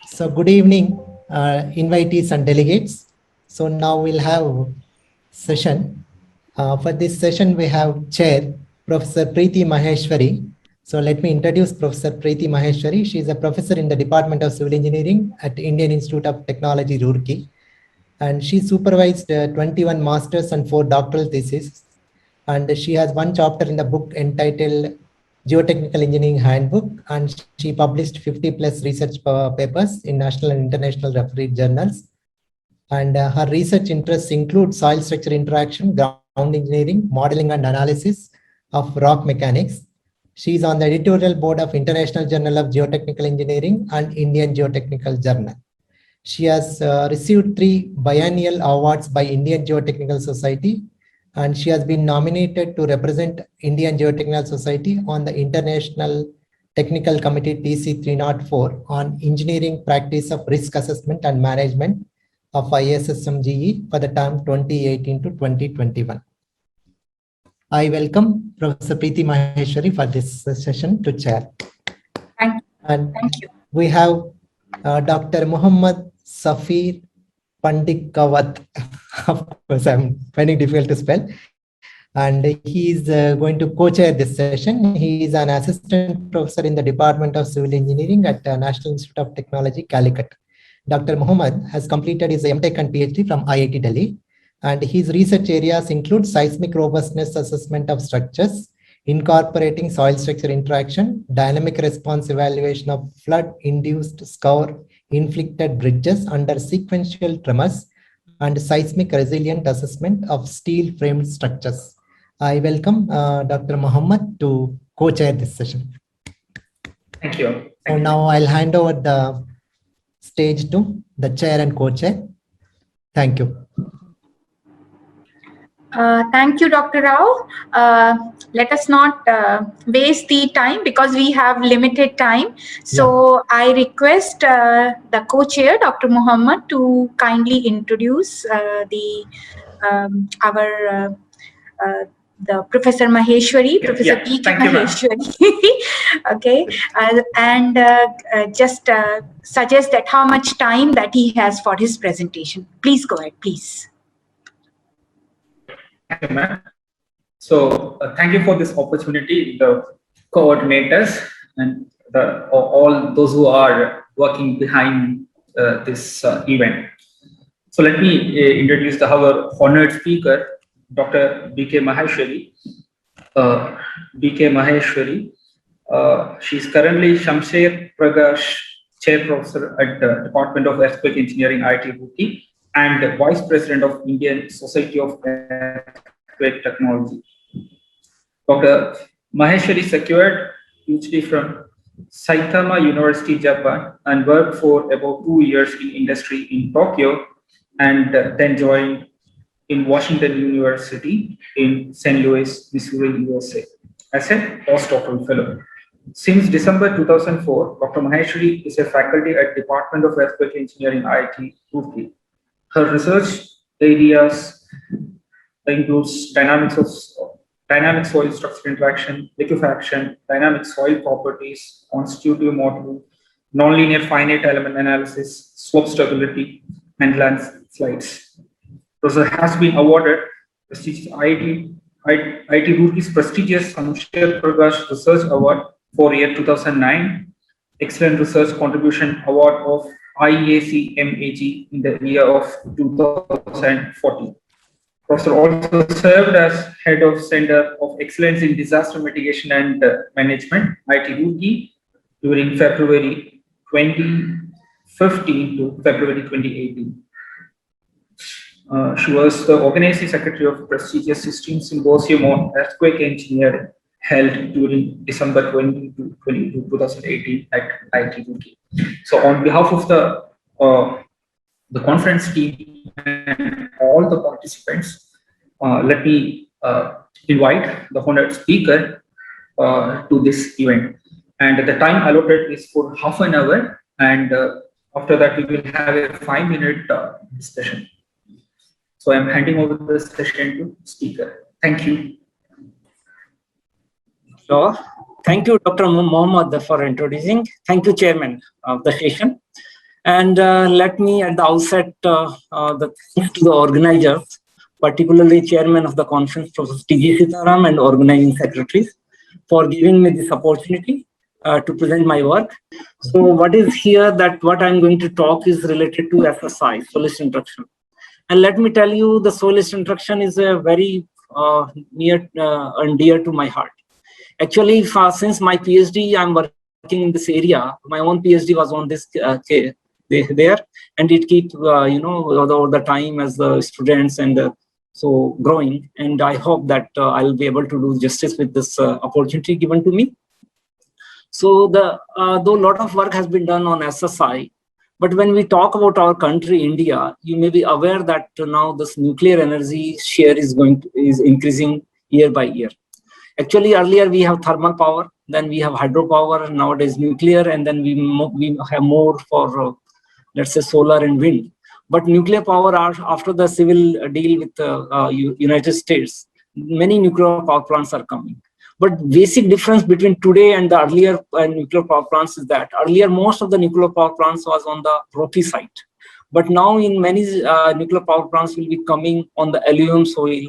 So good evening, invitees and delegates. So now we'll have session. For this session, we have Chair Professor Preeti Maheshwari. So let me introduce Professor Preeti Maheshwari. She is a professor in the Department of Civil Engineering at Indian Institute of Technology, Roorkee. And she supervised 21 masters and 4 doctoral theses. And she has one chapter in the book entitled Geotechnical Engineering Handbook, and she published 50 plus research papers in national and international refereed journals. And her research interests include soil structure interaction, ground engineering, modeling and analysis of rock mechanics. She is on the editorial board of International Journal of Geotechnical Engineering and Indian Geotechnical Journal. She has received 3 biennial awards by Indian Geotechnical Society, and she has been nominated to represent Indian Geotechnical Society on the International Technical Committee TC 304 on engineering practice of risk assessment and management of ISSMGE for the term 2018 to 2021. I welcome Professor Preeti Maheshwari for this session to chair. Thank you. And Thank you. we have Dr. Muhammad Safir Pandikawat. Of course, I'm finding it difficult to spell. And he is going to co-chair this session. He is an assistant professor in the Department of Civil Engineering at National Institute of Technology, Calicut. Dr. Muhammad has completed his MTech and PhD from IIT Delhi. And his research areas include seismic robustness assessment of structures, incorporating soil structure interaction, dynamic response evaluation of flood-induced scour-inflicted bridges under sequential tremors, and seismic resilient assessment of steel-framed structures. I welcome Dr. Muhammad to co-chair this session. Thank you. So now I'll hand over the stage to the chair and co-chair. Thank you. Thank you, Dr. Rao. Let us not waste the time because we have limited time. So I request the co-chair, Dr. Muhammad, to kindly introduce the Professor Maheshwari, Professor P. K. Maheshwari. Okay, and just suggest that how much time that he has for his presentation. Please go ahead, please. Thank you, ma'am. So thank you for this opportunity, the coordinators and all those who are working behind this event. So let me introduce our honored speaker, Dr. B.K. Maheshwari. B.K. Maheshwari. She is currently Shamsher Prakash Chair Professor at the Department of Earthquake Engineering, IIT Roorkee, and Vice President of Indian Society of Earthquake Technology. Dr. Maheshwari secured PhD from Saitama University, Japan, and worked for about 2 years in industry in Tokyo, and then joined in Washington University in St. Louis, Missouri, USA, as a postdoctoral fellow. Since December 2004, Dr. Maheshwari is a faculty at Department of Earthquake Engineering, IIT Roorkee. Her research areas includes dynamic soil structure interaction, liquefaction, dynamic soil properties, constitutive modeling, nonlinear finite element analysis, slope stability, and landslides. Professor has been awarded prestigious IIT Roorkee's prestigious Shamsher Prakash Research Award for year 2009, Excellent Research Contribution Award of IAC MAG in the year of 2014. Professor also served as Head of Center of Excellence in Disaster Mitigation and Management, IIT Roorkee, during February 2015 to February 2018. She was the organizing secretary of prestigious 16th Symposium on Earthquake Engineering held during December 20 to 2018 at IIT Roorkee. So on behalf of the conference team and all the participants, let me invite the honored speaker to this event. And the time allotted is for half an hour, and after that we will have a 5-minute discussion. So I'm handing over the session to speaker. Thank you. So, thank you, Dr. Muhammad, for introducing. Thank you, Chairman of the session. And let me at the outset thanks to the organizers, particularly Chairman of the conference, Professor T.G. Sitaram, and organizing secretaries, for giving me this opportunity to present my work. So what is here that what I'm going to talk is related to SSI, Soleist Instruction. And let me tell you, the Soleist Instruction is a very near and dear to my heart. Actually, since my PhD, I'm working in this area. My own PhD was on this there, and it keeps over the time as the students and so growing. And I hope that I'll be able to do justice with this opportunity given to me. So though a lot of work has been done on SSI, but when we talk about our country, India, you may be aware that now this nuclear energy share is increasing year by year. Actually, earlier we have thermal power, then we have hydropower, and nowadays nuclear, and then we have more for let's say solar and wind. But nuclear power, after the civil deal with the United States, many nuclear power plants are coming. But basic difference between today and the earlier nuclear power plants is that earlier most of the nuclear power plants was on the rocky site. But now in many nuclear power plants will be coming on the alluvium soil.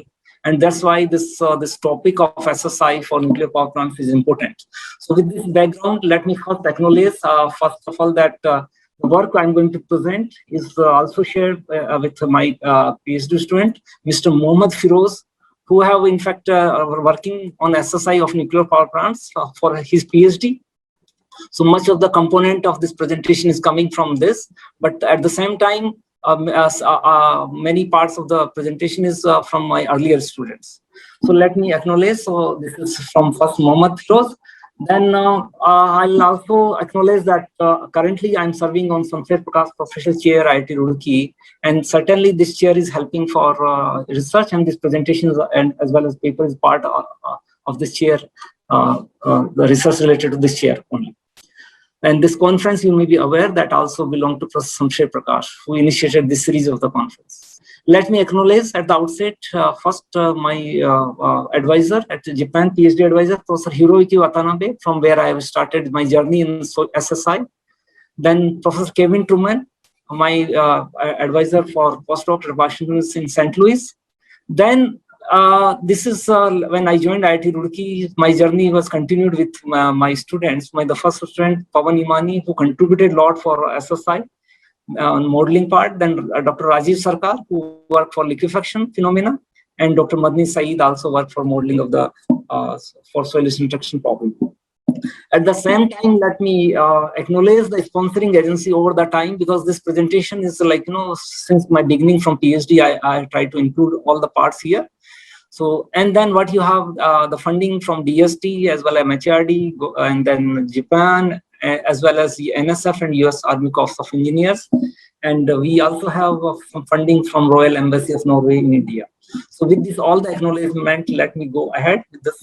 And that's why this topic of SSI for nuclear power plants is important. So with this background, let me first acknowledge, first of all, that the work I'm going to present is also shared with my PhD student, Mr. Mohammad Firoz, who have in fact are working on SSI of nuclear power plants for his PhD. So much of the component of this presentation is coming from this, but at the same time, many parts of the presentation is from my earlier students. So let me acknowledge. So this is from first Mohammad Firoz. Then I'll also acknowledge that currently I'm serving on Shamsher Prakash Professor Chair, IIT Roorkee, and certainly this chair is helping for research, and this presentation and as well as paper is part of this chair, the research related to this chair only. And this conference, you may be aware that also belong to Professor Shamsher Prakash, who initiated this series of the conference. Let me acknowledge at the outset, first my advisor at Japan, PhD advisor, Professor Hiroyuki Watanabe, from where I have started my journey in SSI. Then Professor Kevin Truman, my advisor for postdoctoral partnerships in St. Louis. Then this is when I joined IIT Roorkee, my journey was continued with my students. The first student, Pawan Imani, who contributed a lot for SSI on modeling part. Then Dr. Rajiv Sarkar, who worked for liquefaction phenomena, and Dr. Madni Saeed also worked for modeling of the for Soleist Instruction problem. At the same time, let me acknowledge the sponsoring agency over the time, because this presentation is like, since my beginning from PhD, I try to include all the parts here. So, and then what you have, the funding from DST as well as MHRD, and then Japan, as well as the NSF and US Army Corps of Engineers. And we also have some funding from Royal Embassy of Norway in India. So with this, all the acknowledgement, let me go ahead with this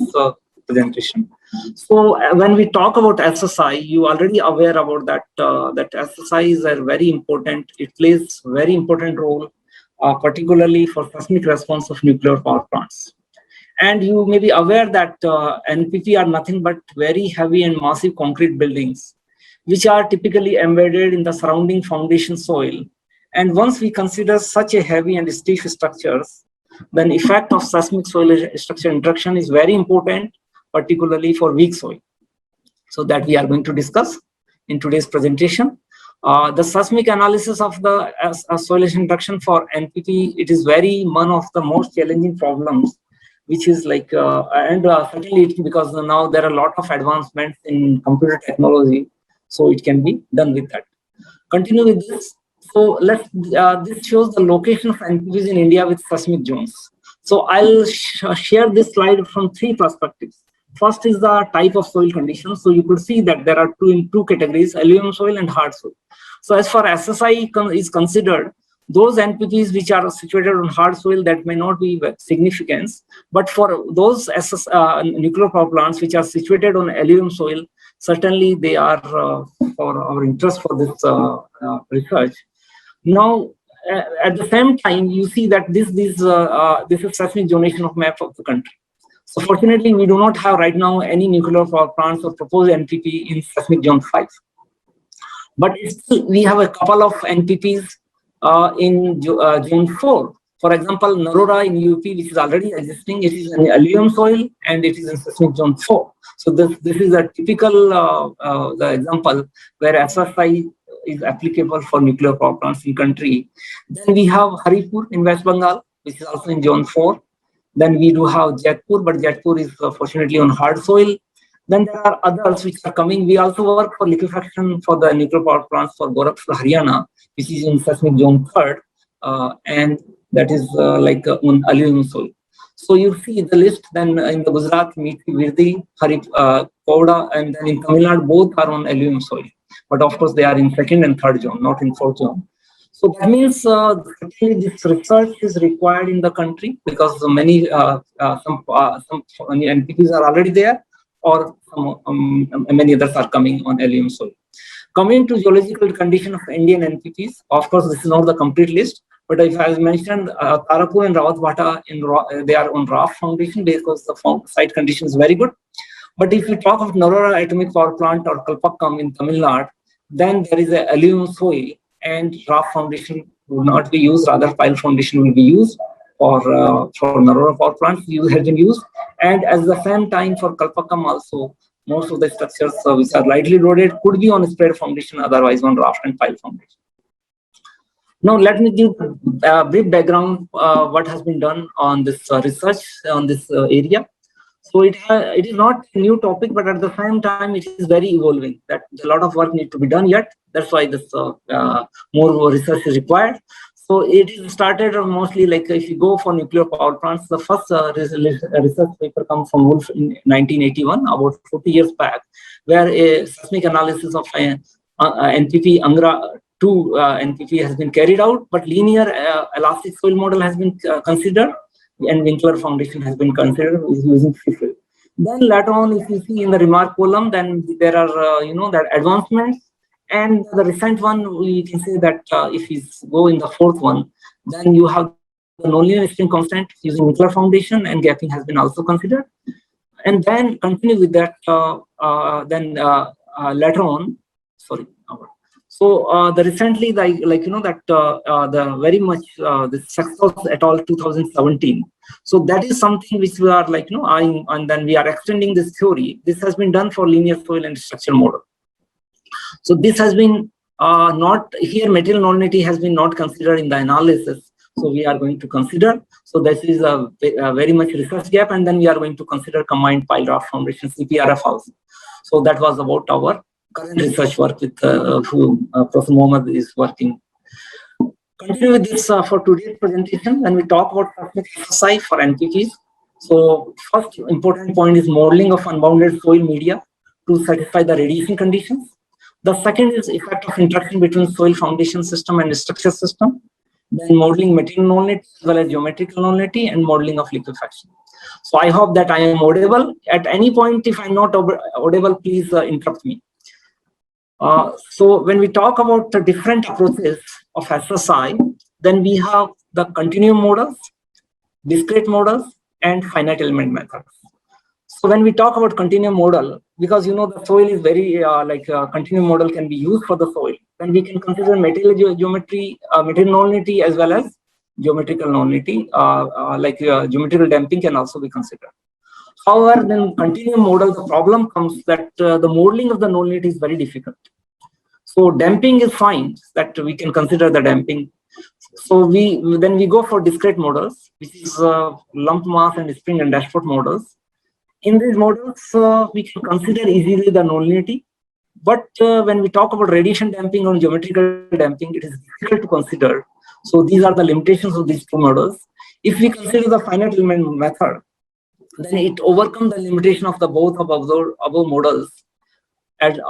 presentation. So when we talk about SSI, you already aware about that, that SSI is a very important, it plays very important role, particularly for seismic response of nuclear power plants. And you may be aware that NPP are nothing but very heavy and massive concrete buildings, which are typically embedded in the surrounding foundation soil. And once we consider such a heavy and stiff structures, then effect of seismic soil structure interaction is very important, particularly for weak soil. So that we are going to discuss in today's presentation. The seismic analysis of the soil interaction for NPP, it is one of the most challenging problems, which is like, certainly it's because now there are a lot of advancements in computer technology, so it can be done with that. Continue with this. So this shows the location of NPPs in India with seismic zones. So I'll share this slide from three perspectives. First is the type of soil conditions. So you could see that there are two categories, alluvium soil and hard soil. So as far as SSI is considered, those NPPs which are situated on hard soil, that may not be significance, but for those nuclear power plants which are situated on alluvium soil, certainly they are for our interest for this research. Now, at the same time, you see that this is seismic zonation of map of the country. So fortunately, we do not have right now any nuclear power plants or proposed NPP in seismic zone 5. But still, we have a couple of NPPs in zone 4. For example, Narora in UP, which is already existing, it is an alluvium soil and it is in seismic zone 4. So this is a typical the example where SSI is applicable for nuclear power plants in country. Then we have Haripur in West Bengal, which is also in zone 4. Then we do have Jaipur, but Jaipur is fortunately on hard soil. Then there are others which are coming. We also work for liquefaction for the nuclear power plants for Gorakhpur, Haryana, which is in seismic zone 3rd, and that is like on alluvium soil. So you see the list. Then in the Gujarat, Meethi, Virdi, Kovda, and then in Tamil Nadu, both are on alluvium soil. But of course, they are in 2nd and 3rd zone, not in 4th zone. So that means this research is required in the country because many some NPPs are already there, or many others are coming on alluvium soil. Coming to geological condition of Indian NPPs, of course, this is not the complete list, but if I mentioned Tarapur and Rawatbhata, they are on raft foundation because the site condition is very good. But if we talk of Narora Atomic Power Plant or Kalpakkam in Tamil Nadu, then there is a alluvium soil and raft foundation will not be used, rather pile foundation will be used for Narora power plants has been used. And at the same time for Kalpakkam also, most of the structures which are lightly loaded could be on spread foundation, otherwise on raft and pile foundation. Now let me give a brief background what has been done on this research on this area. So it is not a new topic, but at the same time it is very evolving. That a lot of work needs to be done yet. That's why this more research is required. So it is started mostly like if you go for nuclear power plants, the first research paper comes from Wolf in 1981, about 40 years back, where a seismic analysis of NPP Angra 2 NPP has been carried out, but linear elastic soil model has been considered, and Winkler foundation has been considered using FIFIL. Then later on, if you see in the remark column, then there are that advancements. And the recent one, we can say that if you go in the 4th one, then you have the nonlinear spin constant using Winkler foundation, and gapping has been also considered. And then continue with that. Later on, sorry. So the recently, the very much the Saxos et al. 2017. So that is something which we are eyeing, and then we are extending this theory. This has been done for linear soil and structural model. So this has been not here. Material nonlinearity has been not considered in the analysis. So we are going to consider. So this is a very much research gap, and then we are going to consider combined pile raft foundation CPRF also. So that was about our current research work with who Professor Mohammed is working. Continue with this for today's presentation. When we talk about SSI for NPPs, so first important point is modeling of unbounded soil media to satisfy the radiation conditions. The second is effect of interaction between soil foundation system and structure system. Then modeling material nonlinearity as well as geometrical nonlinearity, and modeling of liquefaction. So I hope that I am audible. At any point, if I'm not audible, please interrupt me. So when we talk about the different approaches of SSI, then we have the continuum models, discrete models, and finite element methods. So when we talk about continuum model, because the soil is very continuum model can be used for the soil, then we can consider material geometry, material nonlinearity as well as geometrical nonlinearity, geometrical damping can also be considered. However, then continuum model, the problem comes that the modeling of the nonlinearity is very difficult. So damping is fine, that we can consider the damping. So then we go for discrete models, which is lump mass and spring and dashpot models. In these models, we can consider easily the nonlinearity. But when we talk about radiation damping or geometrical damping, it is difficult to consider. So these are the limitations of these two models. If we consider the finite element method, then it overcomes the limitation of the both above models. And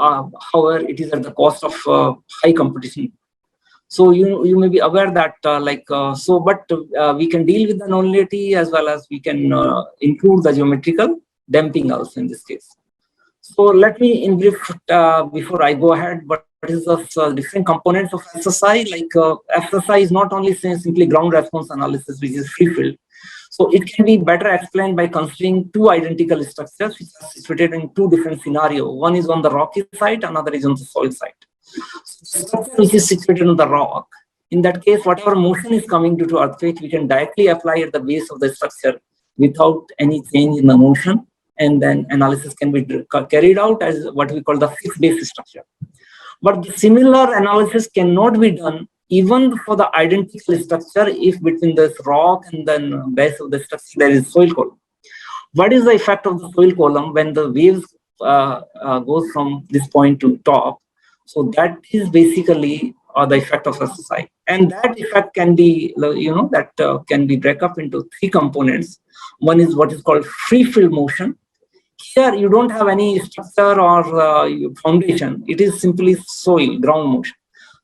however, it is at the cost of high competition. So you may be aware that we can deal with the nonlinearity as well as we can include the geometrical damping also in this case. So let me in brief before I go ahead, what is the different components of SSI? SSI is not only simply ground response analysis, which is free field. So it can be better explained by considering two identical structures which are situated in two different scenarios. One is on the rocky site, another is on the soil site. Structure which is situated on the rock, in that case, whatever motion is coming due to earthquake, we can directly apply at the base of the structure without any change in the motion, and then analysis can be carried out as what we call the fixed base structure. But the similar analysis cannot be done even for the identical structure if between this rock and then base of the structure there is soil column. What is the effect of the soil column when the waves goes from this point to top? So that is basically the effect of SSI, and that effect can be, can be break up into three components. One is what is called free field motion. Here you don't have any structure or foundation. It is simply soil, ground motion.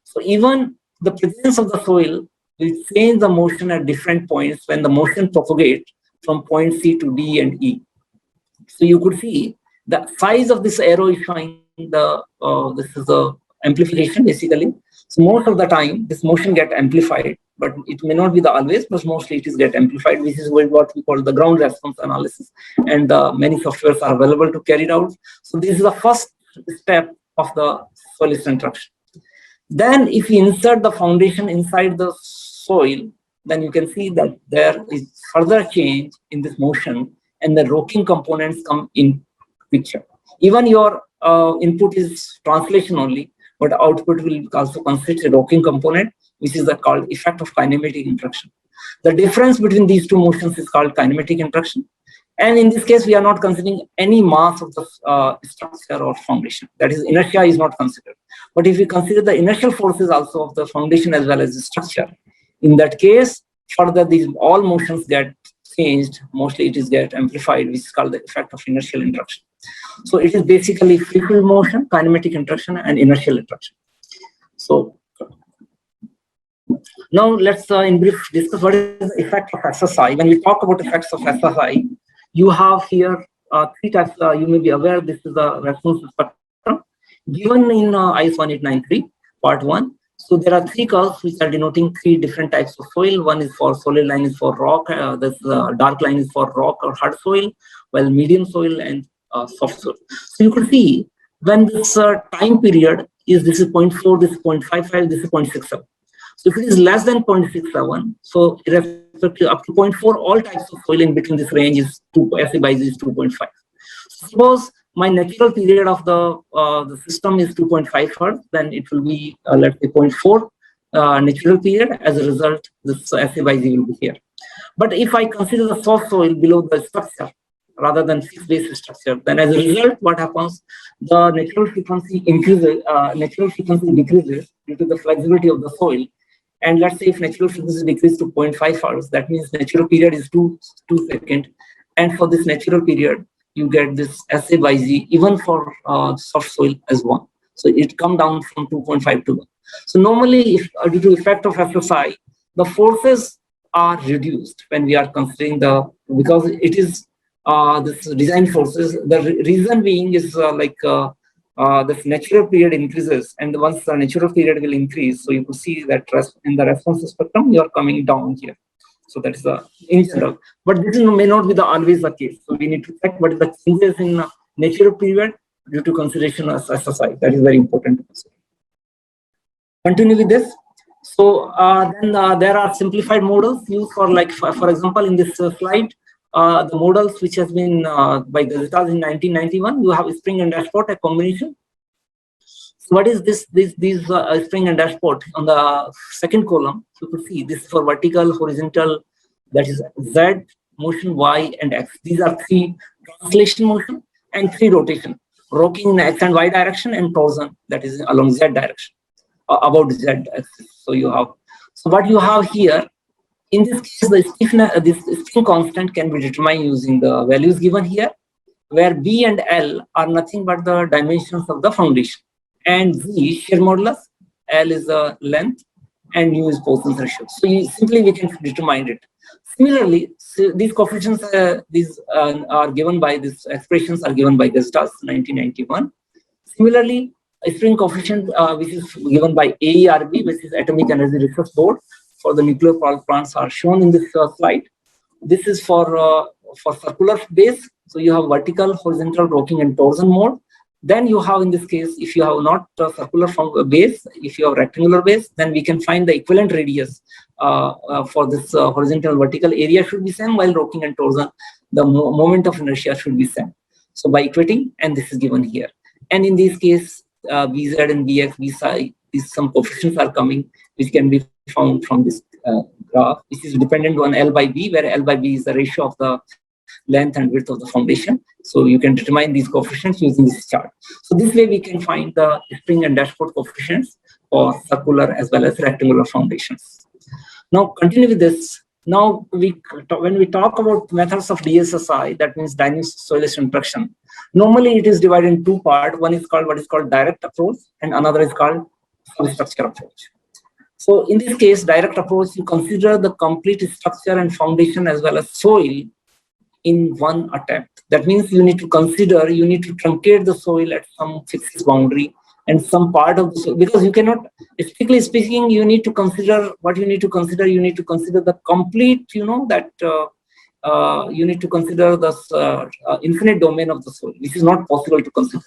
So even the presence of the soil will change the motion at different points when the motion propagates from point C to D and E. So you could see the size of this arrow is showing the this is the amplification basically. So most of the time this motion get amplified, but it may not be the always, but mostly it is get amplified, which is what we call the ground response analysis, and many softwares are available to carry it out. So this is the first step of the soil interaction. Then if you insert the foundation inside the soil, then you can see that there is further change in this motion and the rocking components come in picture. Even your input is translation only, but output will also consider a rocking component, which is called effect of kinematic interaction. The difference between these two motions is called kinematic interaction. And in this case, we are not considering any mass of the structure or foundation. That is, inertia is not considered. But if we consider the inertial forces also of the foundation as well as the structure, in that case, further these all motions get changed. Mostly it is get amplified, which is called the effect of inertial interaction. So it is basically free field motion, kinematic interaction, and inertial interaction. So now let's in brief discuss what is the effect of SSI. When we talk about effects of SSI, you have here three types. You may be aware this is the response spectrum given in IS 1893 part 1. So there are three curves which are denoting three different types of soil. One is for solid line is for rock, this dark line is for rock or hard soil, while medium soil and soft soil. So you could see when this time period is, this is 0.4, this is 0.55, this is 0.67. So if it is less than 0.67, so irrespective up to 0.4, all types of soil in between this range is SI by Z is 2.5. Suppose my natural period of the system is 2.5 Hertz, then it will be let's say 0.4 natural period. As a result, this SI by Z will be here. But if I consider the soft soil below the structure rather than fixed base structure, then as a result, what happens? The natural frequency increases, natural frequency decreases due to the flexibility of the soil. And let's say if natural frequency decreases to 0.5 Hertz, that means natural period is 2 seconds. And for this natural period, you get this SA by Z even for soft soil as 1. So it comes down from 2.5 to 1. So normally, if due to effect of SSI, the forces are reduced when we are considering because it is this design forces. The reason being is this natural period increases, and once the natural period will increase, so you can see that in the response spectrum, you are coming down here. So that is in general, but this may not be always the case. So we need to check what is the changes in natural period due to consideration of SSI. That is very important to consider. Continue with this. So then there are simplified models used for, like for example, in this slide, the models which has been by Gazetas in 1991. You have spring and dashpot, a combination. So what is this? These spring and dashpot on the second column. You could see this for vertical, horizontal, that is Z motion, Y and X. These are 3 translation motion and 3 rotation, rocking in X and Y direction, and torsion, that is along Z direction, about Z axis. So you have, so what you have here, in this case, the stiffness, this spring constant can be determined using the values given here, where B and L are nothing but the dimensions of the foundation, and Z shear modulus, L is the length, and U is Poisson's ratio. So we can determine it. Similarly, so these coefficients, are given by these expressions are given by Gazetas 1991. Similarly, a spring coefficient which is given by AERB, which is Atomic Energy Research Board, for the nuclear power plants are shown in this slide. This is for circular base. So you have vertical, horizontal, rocking, and torsion mode. Then you have, in this case, if you have not a circular base, if you have rectangular base, then we can find the equivalent radius for this horizontal vertical area should be same, while rocking and torsion, the moment of inertia should be same. So by equating, and this is given here. And in this case, Vz and Vx, Vpsi, some coefficients are coming, which can be found from this graph, which is dependent on L by B, where L by B is the ratio of the length and width of the foundation. So you can determine these coefficients using this chart. So this way we can find the spring and dashport coefficients for circular as well as rectangular foundations. Now continue with this. Now when we talk about methods of DSSI, that means dynamic soil interaction, normally it is divided in two parts. One is called what is called direct approach, and another is called substructure approach. So in this case, direct approach, you consider the complete structure and foundation as well as soil in one attempt. That means you need to truncate the soil at some fixed boundary and some part of the soil, because you cannot, strictly speaking, you need to consider what you need to consider. You need to consider the complete, you need to consider the infinite domain of the soil, which is not possible to consider.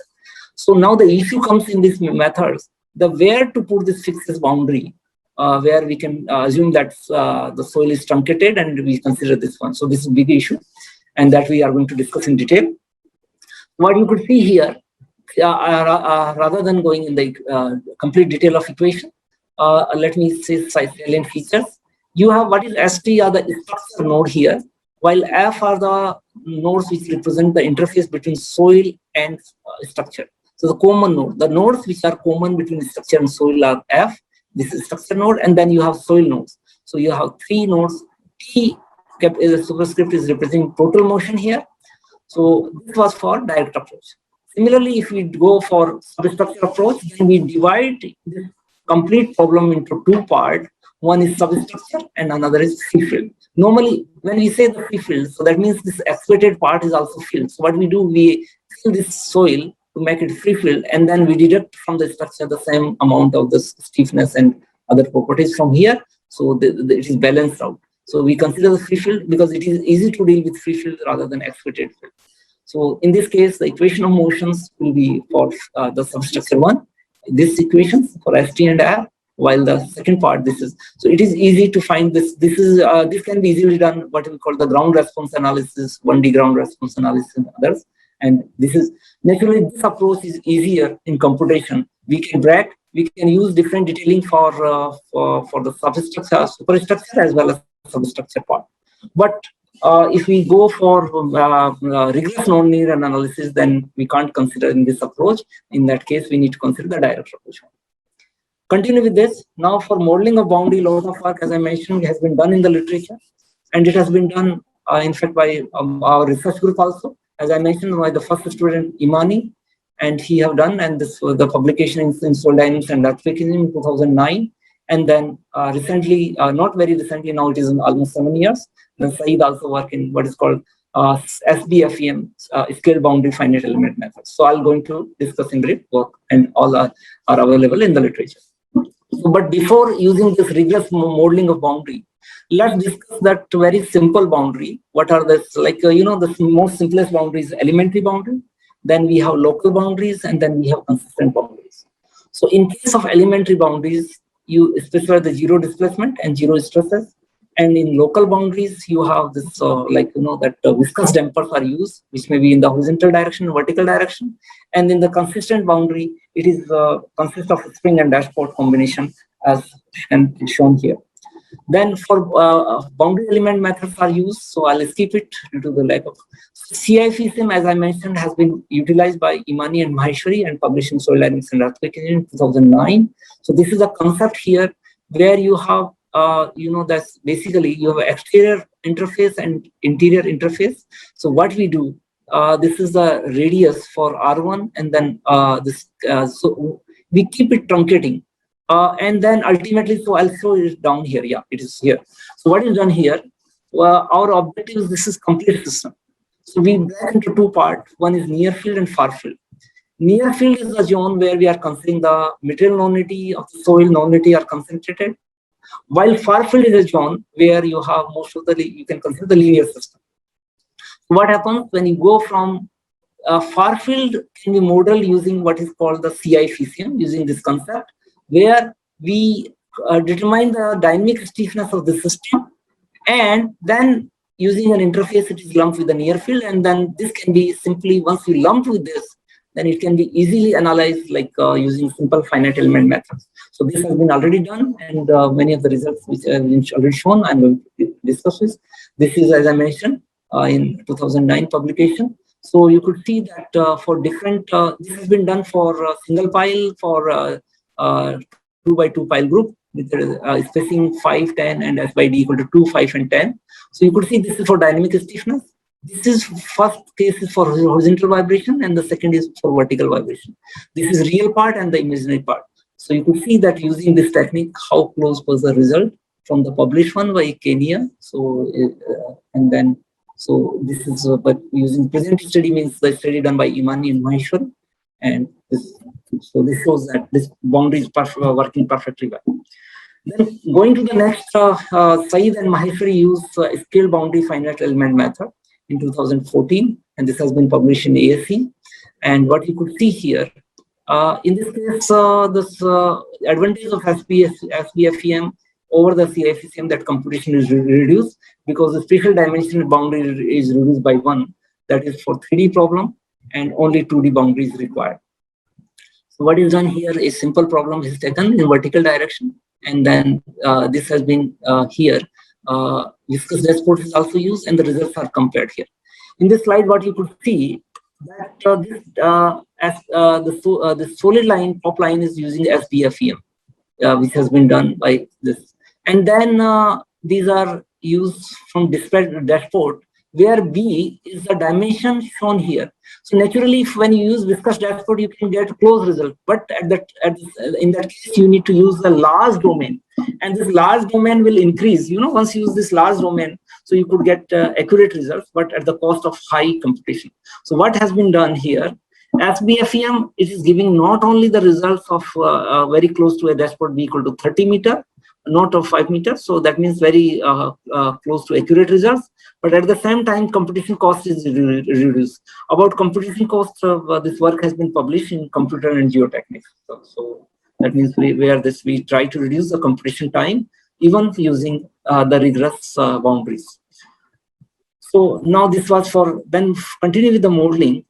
So now the issue comes in these methods, the where to put this fixed boundary, where we can assume that the soil is truncated and we consider this one. So this is a big issue, and that we are going to discuss in detail. What you could see here, rather than going in the complete detail of equation, let me say salient features. You have what is ST are the structure node here, while F are the nodes which represent the interface between soil and structure. So the common node, the nodes which are common between structure and soil are F, this is structure node, and then you have soil nodes. So you have three nodes. T as a superscript is representing total motion here. So this was for direct approach. Similarly, if we go for substructure approach, then we divide this complete problem into two parts. One is substructure and another is free field. Normally, when we say the free field, so that means this excavated part is also filled. So what we do, we fill this soil to make it free field, and then we deduct from the structure the same amount of the stiffness and other properties from here. So it is balanced out. So we consider the free field because it is easy to deal with free field rather than excavated field. So in this case, the equation of motions will be for the substructure one, this equations for ST and R, while the second part, this is, so it is easy to find this. This can be easily done, what we call the ground response analysis, 1D ground response analysis and others. And this is, naturally, this approach is easier in computation. We can use different detailing for the substructure, superstructure as well as substructure part. But if we go for rigorous nonlinear analysis, then we can't consider in this approach. In that case, we need to consider the direct approach. Continue with this. Now for modeling of boundary, a lot of work, as I mentioned, has been done in the literature, and it has been done, in fact, by our research group also. As I mentioned, by the first student, Imani, and he have done, and this was the publication in Soil Dynamics and Earthquake in 2009. And then recently, not very recently, now it is in almost 7 years, then Saeed also work in what is called SBFEM, Scale Boundary Finite Element Methods. So I'm going to discuss in brief work, and all are available in the literature. So, but before using this rigorous modeling of boundary, let's discuss that very simple boundary. What are this, like, the most simplest boundary is elementary boundary. Then we have local boundaries, and then we have consistent boundaries. So in case of elementary boundaries, you specify the zero displacement and zero stresses. And in local boundaries, you have this, that viscous dampers are used, which may be in the horizontal direction, vertical direction. And in the consistent boundary, it is consists of spring and dashport combination, as shown here. Then for boundary element methods are used, so I'll skip it due to the lack of. CIFESIM, as I mentioned, has been utilized by Imani and Maheshwari and published in Soil Dynamics and Earthquake in 2009. So this is a concept here where you have, that's basically you have exterior interface and interior interface. So what we do, this is the radius for R1, and then so we keep it truncating. And then ultimately, so I'll show it down here. Yeah, it is here. So what is done here? Our objective is this is complete system. So we break into two parts. One is near field and far field. Near field is the zone where we are considering the material nonity of the soil nonity are concentrated, while far field is a zone where you have most of the, you can consider the linear system. What happens when you go from far field can be modeled using what is called the CIFCM, using this concept, where we determine the dynamic stiffness of the system, and then using an interface, it is lumped with the near field, and then this can be simply, once we lump with this, then it can be easily analyzed like using simple finite element methods. So this has been already done, and many of the results which have been already shown, I'm going to discuss this. This is, as I mentioned, in 2009 publication. So you could see that for different, this has been done for single pile, for 2 by 2 pile group with spacing 5, 10, and S by D equal to 2, 5, and 10. So you could see this is for dynamic stiffness. This is first case is for horizontal vibration, and the second is for vertical vibration. This is real part and the imaginary part. So you could see that using this technique, how close was the result from the published one by Kenya. So and then so this is but using present study means the study done by Imani and Maheshwari, and this, so this shows that this boundary is working perfectly well. Then going to the next, Saeed and Maheshwari used scale boundary finite element method in 2014, and this has been published in ASE. And what you could see here, in this case, this advantage of SBFEM over the CIFCM, that computation is reduced because the spatial dimension boundary is reduced by 1. That is for 3D problem, and only 2D boundary is required. So what is done here is simple problem is taken in vertical direction, and then this has been here. Viscous dashboard is also used, and the results are compared here. In this slide, what you could see that the solid line top line is using SBFEM, which has been done by this, and then these are used from display dashboard, where B is the dimension shown here. So naturally, if when you use viscous dashboard, you can get close result. But in that case, you need to use the large domain, and this large domain will increase. Once you use this large domain, so you could get accurate results, but at the cost of high computation. So what has been done here? SBFEM, it is giving not only the results of very close to a dashboard B equal to 30 meter, not of 5 meters. So that means very close to accurate results. But at the same time, computation cost is reduced. About computation cost, this work has been published in Computer and Geotechnics. So that means we try to reduce the computation time, even using the rigorous boundaries. So now this was for, then continue with the modeling.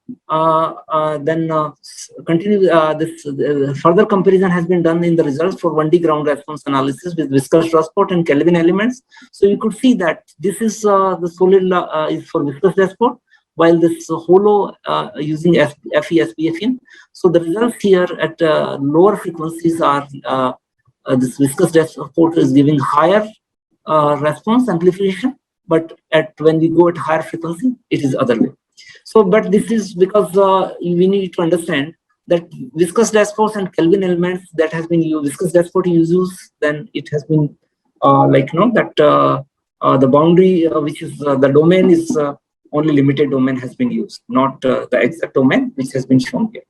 Continue this further comparison has been done in the results for 1D ground response analysis with viscous dashboard and Kelvin elements. So you could see that this is the solid is for viscous dashboard, while this hollow using FESBFN. So the results here at lower frequencies are this viscous dashboard is giving higher response amplification. But when we go at higher frequency, it is other way. So, but this is because we need to understand that viscous dashboards and Kelvin elements that has been used, viscous dashboard uses, then it has been the boundary, which is the domain is only limited domain has been used, not the exact domain which has been shown here.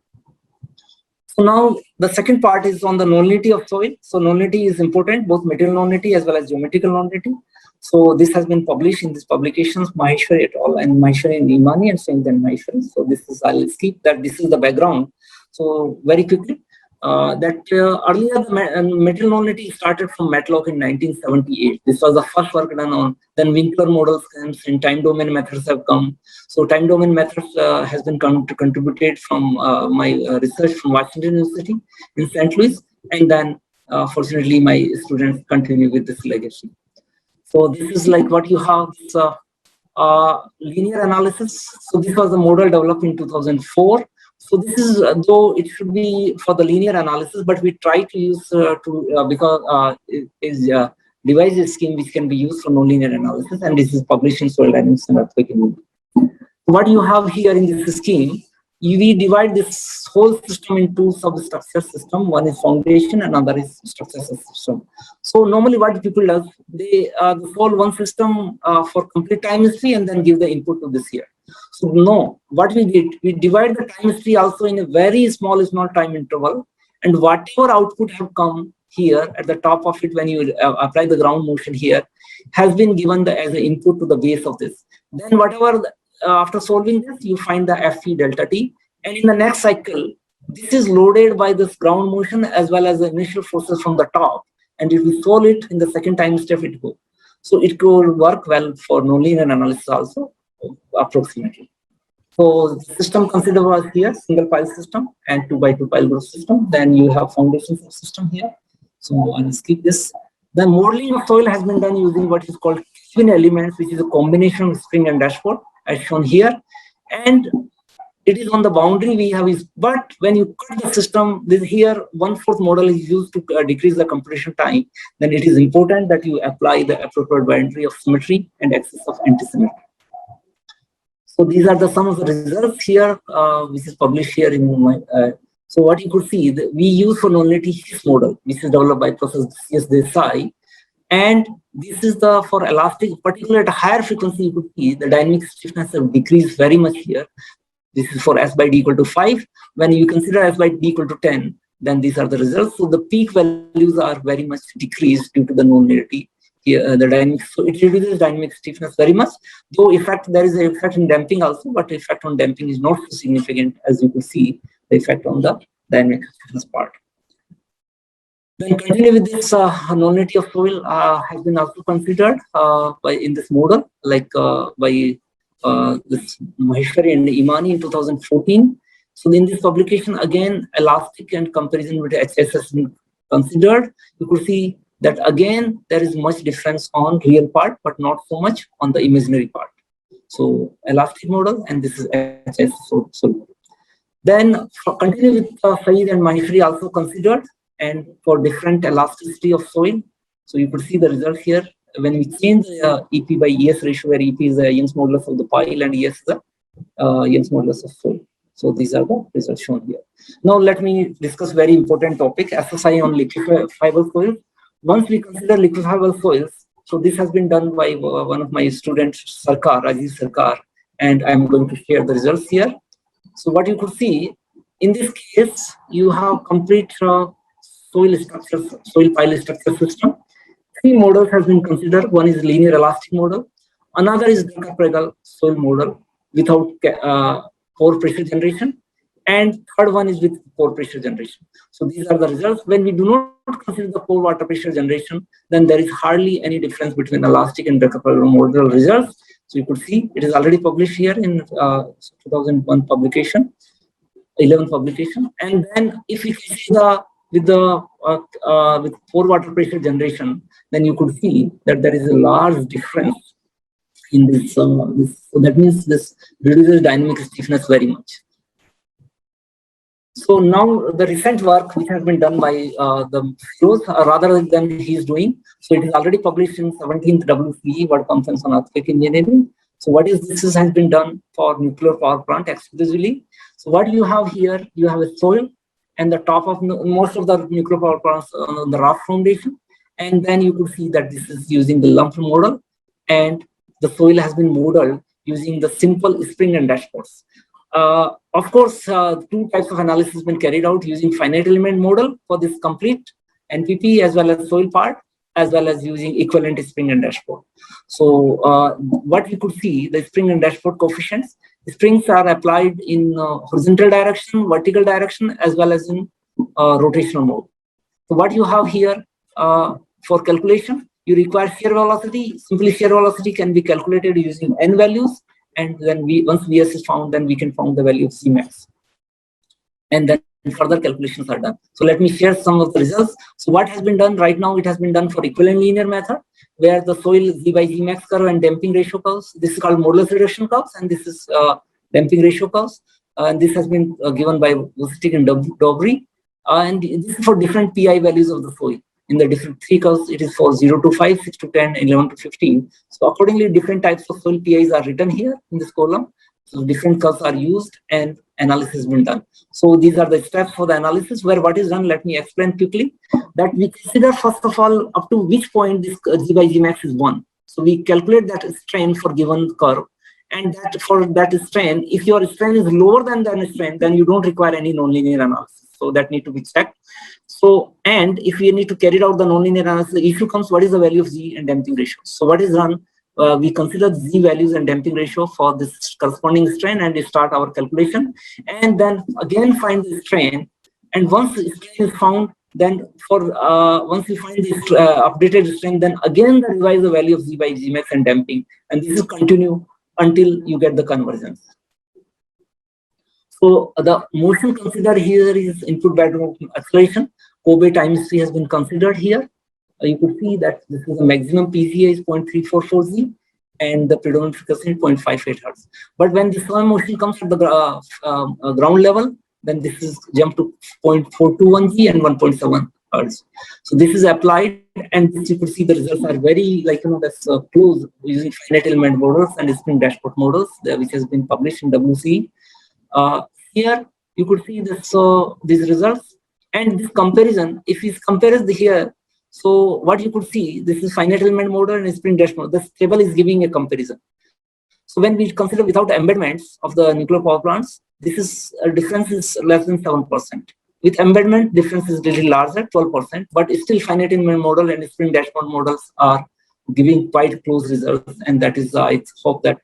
So now the second part is on the nonlinearity of soil. So nonlinearity is important, both material nonlinearity as well as geometrical nonlinearity. So this has been published in these publications, Maheshwari et al. And Maheshwari and Imani and Singh and Maheshwari. So this is, I'll skip that. This is the background. So very quickly, earlier the material nonlinearity started from Matlock in 1978. This was the first work done on. Then Winkler models and time domain methods have come. So time domain methods has been contributed from my research from Washington University in St. Louis, and then fortunately my students continue with this legacy. So this is like what you have, linear analysis. So this was the model developed in 2004. So this is, though it should be for the linear analysis, but we try to use because it is a device scheme which can be used for nonlinear analysis, and this is published in Soil Dynamics and Earthquake. What you have here in this scheme, we divide this whole system into substructure system. One is foundation, another is structure system. So normally what people do, they solve one system for complete time history and then give the input to this here. So no, what we did, we divide the time history also in a very small time interval, and whatever output have come here at the top of it when you apply the ground motion here has been given as an input to the base of this. Then whatever after solving this, you find the Fp delta T. And in the next cycle, this is loaded by this ground motion as well as the initial forces from the top. And if we solve it in the second time step, it goes. So it could work well for nonlinear analysis also, approximately. So the system considered was here, single pile system and 2x2 pile group system. Then you have foundations of system here. So I'll skip this. The modeling of soil has been done using what is called twin elements, which is a combination of spring and dashboard, as shown here. And it is on the boundary we have is, but when you cut the system, this here 1/4 model is used to decrease the computation time. Then it is important that you apply the appropriate boundary of symmetry and excess of antisymmetry. So these are some of the results here, which is published here in my. So what you could see, we use for nonlinearity His model, which is developed by Professor C.S. Desai, and this is the for elastic, particularly at a higher frequency. You could see the dynamic stiffness have decreased very much here. This is for S by D equal to 5. When you consider S by D equal to 10, then these are the results. So the peak values are very much decreased due to the nonlinearity. Here, the dynamics, so it reduces dynamic stiffness very much. Though effect, there is an effect in damping also, but the effect on damping is not so significant as you could see the effect on the dynamic stiffness part. Then continue with this nonlinearity of soil has been also considered by in this model, like by this Maheshwari and Imani in 2014. So in this publication, again, elastic and comparison with HS has been considered. You could see that again, there is much difference on real part, but not so much on the imaginary part. So elastic model, and this is HS. So then continue with Saeed and Maheshwari also considered, and for different elasticity of soil. So you could see the result here. When we change the EP by ES ratio, where EP is the Young's modulus of the pile and ES is the Young's modulus of soil. So these are the results shown here. Now let me discuss very important topic, SSI on liquefiable soils. Once we consider liquefiable soils, so this has been done by one of my students, Sarkar, Rajiv Sarkar, and I'm going to share the results here. So what you could see, in this case, you have complete soil pile structure system. 3 models has been considered. One is linear elastic model. Another is Duncker-Pregel soil model without pore pressure generation. And third one is with pore pressure generation. So these are the results. When we do not consider the pore water pressure generation, then there is hardly any difference between elastic and Duncker-Pregel model results. So you could see it is already published here in 2001 publication, 11 publication. And then if we see with pore water pressure generation, then you could see that there is a large difference in this. So that means this reduces dynamic stiffness very much. So now the recent work which has been done by the Firoz, rather than he is doing, so it is already published in 17th WCE, World Conference on Earthquake Engineering. So what is this has been done for nuclear power plant exclusively. So what you have here, you have a soil and the top of most of the nuclear power plants on the rough foundation. And then you could see that this is using the lump model, and the soil has been modeled using the simple spring and dashboards. Of course, 2 types of analysis has been carried out using finite element model for this complete NPP as well as soil part, as well as using equivalent spring and dashboard. So what we could see, the spring and dashboard coefficients, springs are applied in horizontal direction, vertical direction, as well as in rotational mode. So what you have here for calculation, you require shear velocity. Simply shear velocity can be calculated using n values, and then once VS is found, then we can find the value of Cmax, and then further calculations are done. So let me share some of the results. So what has been done right now, it has been done for equivalent linear method, where the soil Z by Gmax curve and damping ratio curves. This is called modulus reduction curves, and this is damping ratio curves. And this has been given by Vucetich and Dobry. And this is for different PI values of the soil. In the different 3 curves, it is for 0 to 5, 6 to 10, 11 to 15. So accordingly, different types of soil PIs are written here in this column. So different curves are used and analysis has been done. So these are the steps for the analysis, where what is done, let me explain quickly. That we consider first of all up to which point this G by Gmax is 1. So we calculate that strain for given curve, and that for that strain, if your strain is lower than the strain, then you don't require any nonlinear analysis. So that need to be checked. So, and if we need to carry out the nonlinear analysis, the issue comes, what is the value of Z and damping ratio? So what is done? we consider Z values and damping ratio for this corresponding strain and we start our calculation, and then again find the strain. And once the strain is found, then for once we find this updated strain, then again revise the value of Z by Gmax and damping, and this will continue until you get the convergence. So the motion considered here is input background acceleration. Kobe time history has been considered here. You could see that this is the maximum PCA is 0.344Z and the predominant frequency is 0.58 Hertz. But when the slow motion comes at the ground level, then this is jumped to 0.421G and 1.7 Hertz. So this is applied, and this you could see the results are very that's close using finite element models and spring dashpot models, which has been published in WCE. Here you could see this these results and this comparison. If we compare here, so what you could see, this is finite element model and spring dashpot. This table is giving a comparison. So when we consider without embedments of the nuclear power plants, this is difference is less than 7%. With embedment, difference is really larger, 12%. But still, finite element model and spring dashpot models are giving quite close results, and that is I hope that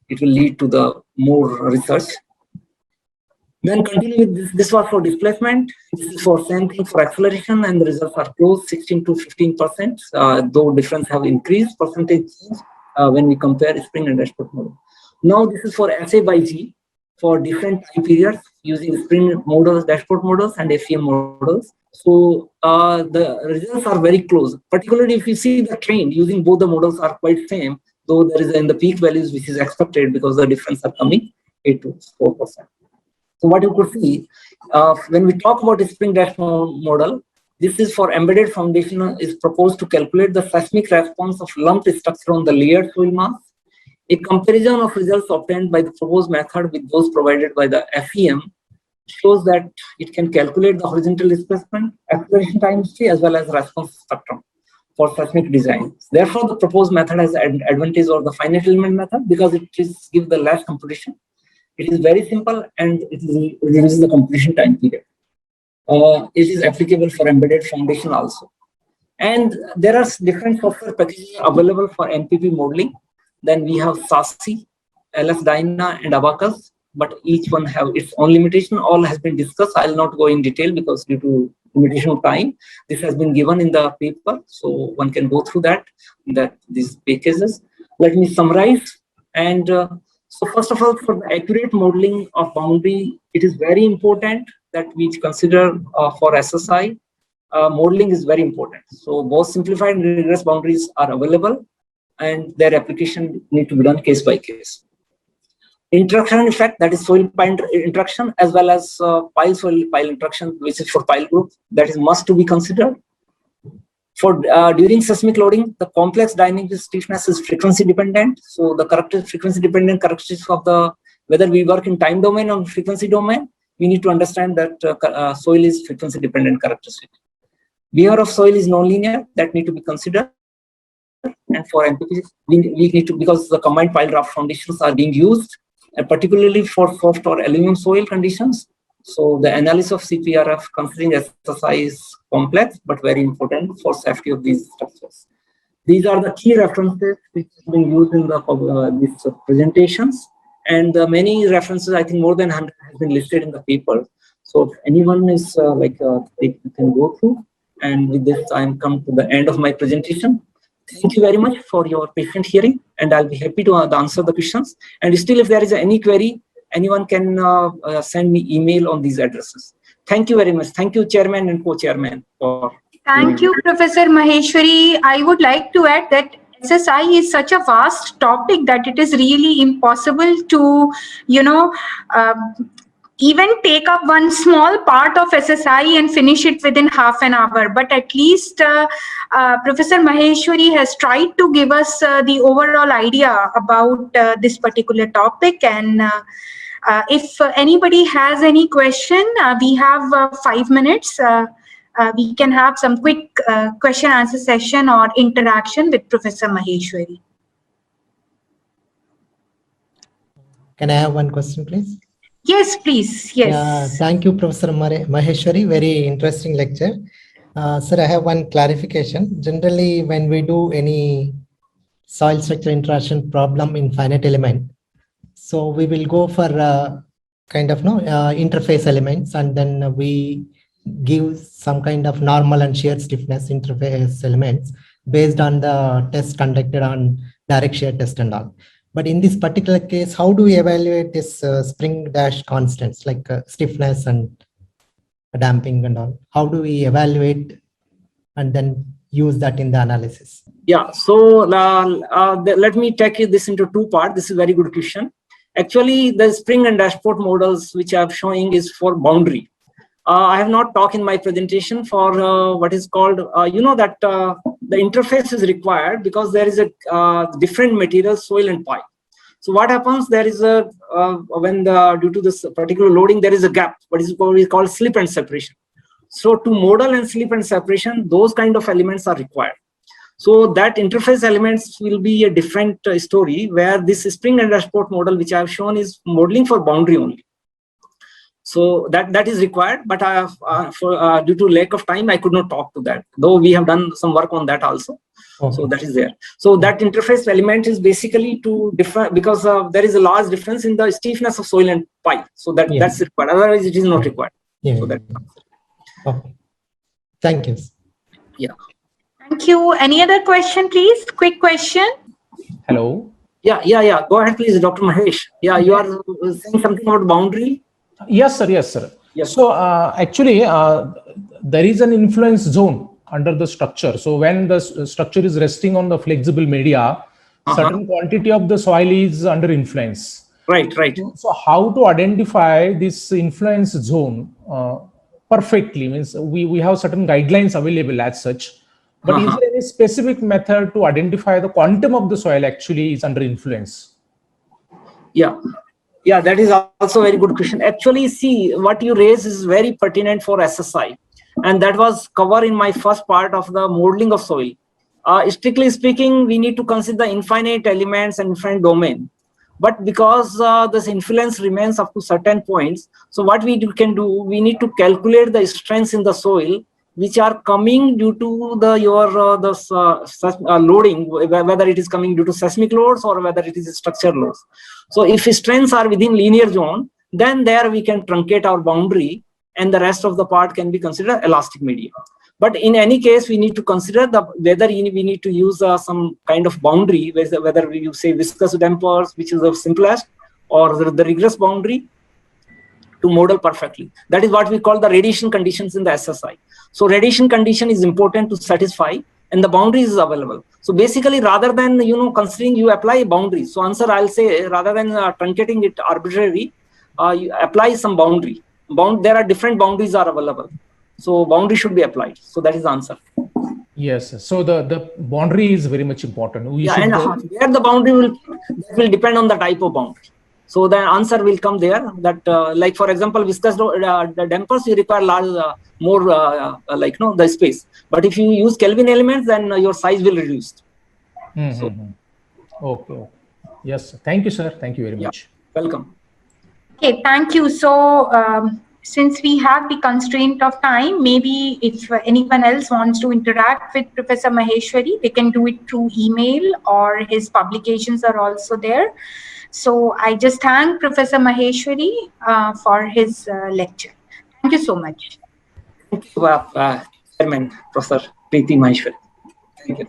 it will lead to the more research. Then continue with this. This was for displacement. This is for same thing for acceleration, and the results are close, 16 to 15%. Though difference have increased percentage when we compare spring and dashpot model. Now this is for SA by G for different time periods using spring models, dashpot models, and FEM models. So the results are very close. Particularly if you see the trend using both the models are quite same, though there is in the peak values which is expected because the difference are coming 8 to 4%. So what you could see, when we talk about the spring dashpot model, this is for embedded foundation is proposed to calculate the seismic response of lumped structure on the layered soil mass. A comparison of results obtained by the proposed method with those provided by the FEM shows that it can calculate the horizontal displacement, acceleration time history, as well as response spectrum for seismic design. Therefore, the proposed method has an advantage over the finite element method because it gives the less computation. It is very simple and it reduces the computation time period. It is applicable for embedded foundation also. And there are different software packages available for NPP modeling. Then we have SASI, LS-DYNA, and Abacus, but each one have its own limitation. All has been discussed. I'll not go in detail because due to limitation of time, this has been given in the paper, so one can go through these packages. Let me summarize. And so first of all, for the accurate modeling of boundary, it is very important that we consider for SSI, modeling is very important. So both simplified and rigorous boundaries are available, and their application need to be done case by case. Interaction effect, that is soil pile interaction, as well as pile soil pile interaction, which is for pile group, that is must to be considered. For during seismic loading, the complex dynamic stiffness is frequency dependent. So the frequency dependent characteristics of the whether we work in time domain or frequency domain, we need to understand that soil is frequency dependent characteristic. Behavior of soil is nonlinear, that need to be considered. And for NPP, we need to, because the combined pile raft foundations are being used, particularly for soft or aluminum soil conditions. So the analysis of CPRF considering SSI is complex but very important for safety of these structures. These are the key references which have been used in these presentations, and many references, I think more than 100 has been listed in the paper. So if anyone is they can go through. And with this, I am come to the end of my presentation. Thank you very much for your patient hearing, and I'll be happy to answer the questions. And still, if there is any query, anyone can send me email on these addresses. Thank you very much. Thank you, Chairman and Co-Chairman. Thank you, Professor Maheshwari. I would like to add that SSI is such a vast topic that it is really impossible to, even take up one small part of SSI and finish it within half an hour. But at least Professor Maheshwari has tried to give us the overall idea about this particular topic. And if anybody has any question, we have 5 minutes. We can have some quick question answer session or interaction with Professor Maheshwari. Can I have one question, please? Yes, please. Yes. Thank you, Professor Maheshwari. Very interesting lecture. Sir, I have one clarification. Generally, when we do any soil structure interaction problem in finite element. So we will go for kind of interface elements, and then we give some kind of normal and shear stiffness interface elements based on the test conducted on direct shear test and all. But in this particular case, how do we evaluate this spring dash constants like stiffness and damping and all? How do we evaluate and then use that in the analysis? Yeah, so let me take this into two parts. This is a very good question. Actually, the spring and dashpot models which I'm showing is for boundary. I have not talked in my presentation for what is called, that the interface is required because there is a different material, soil and pile. So what happens, there is a, due to this particular loading, there is a gap, what is called slip and separation. So to model and slip and separation, those kind of elements are required. So that interface elements will be a different story, where this spring and dashpot model which I have shown is modeling for boundary only. So that is required, but I have, due to lack of time, I could not talk to that, though we have done some work on that also. Okay. So that is there. So that interface element is basically to differ, because there is a large difference in the stiffness of soil and pile. So that's required. Otherwise, it is not required. Yeah. So that. Okay. Thank you. Yeah. Thank you. Any other question, please? Quick question. Hello. Yeah. Go ahead, please, Dr. Mahesh. Yeah, you are saying something about boundary. Yes, sir. Yes, sir. Yes. So actually, there is an influence zone under the structure. So when the structure is resting on the flexible media, certain quantity of the soil is under influence. Right. So how to identify this influence zone perfectly? Means we have certain guidelines available as such. But is there any specific method to identify the quantum of the soil actually is under influence? Yeah, that is also a very good question. Actually, see, what you raise is very pertinent for SSI. And that was covered in my first part of the modeling of soil. Strictly speaking, we need to consider the infinite elements and infinite domain. But because this influence remains up to certain points, so what we can do, we need to calculate the strengths in the soil which are coming due to loading, whether it is coming due to seismic loads or whether it is structural loads. So if strengths are within linear zone, then there we can truncate our boundary, and the rest of the part can be considered elastic media. But in any case, we need to consider whether we need to use some kind of boundary, whether we say viscous dampers, which is the simplest, or the rigorous boundary to model perfectly. That is what we call the radiation conditions in the SSI. So radiation condition is important to satisfy, and the boundary is available. So basically, rather than considering, you apply a boundary. So answer, I'll say, rather than truncating it arbitrarily, you apply some boundary. There are different boundaries are available. So boundary should be applied. So that is the answer. Yes. So the boundary is very much important. Where the boundary will depend on the type of boundary. So the answer will come there. That like for example, viscous dampers, you require large, more the space. But if you use Kelvin elements, then your size will reduce. So, okay. Yes. Thank you, sir. Thank you very much. Welcome. Okay, thank you. So since we have the constraint of time, maybe if anyone else wants to interact with Professor Maheshwari, they can do it through email, or his publications are also there. So I just thank Professor Maheshwari for his lecture. Thank you so much. Thank you, Chairman, Professor Preeti Maheshwari. Thank you.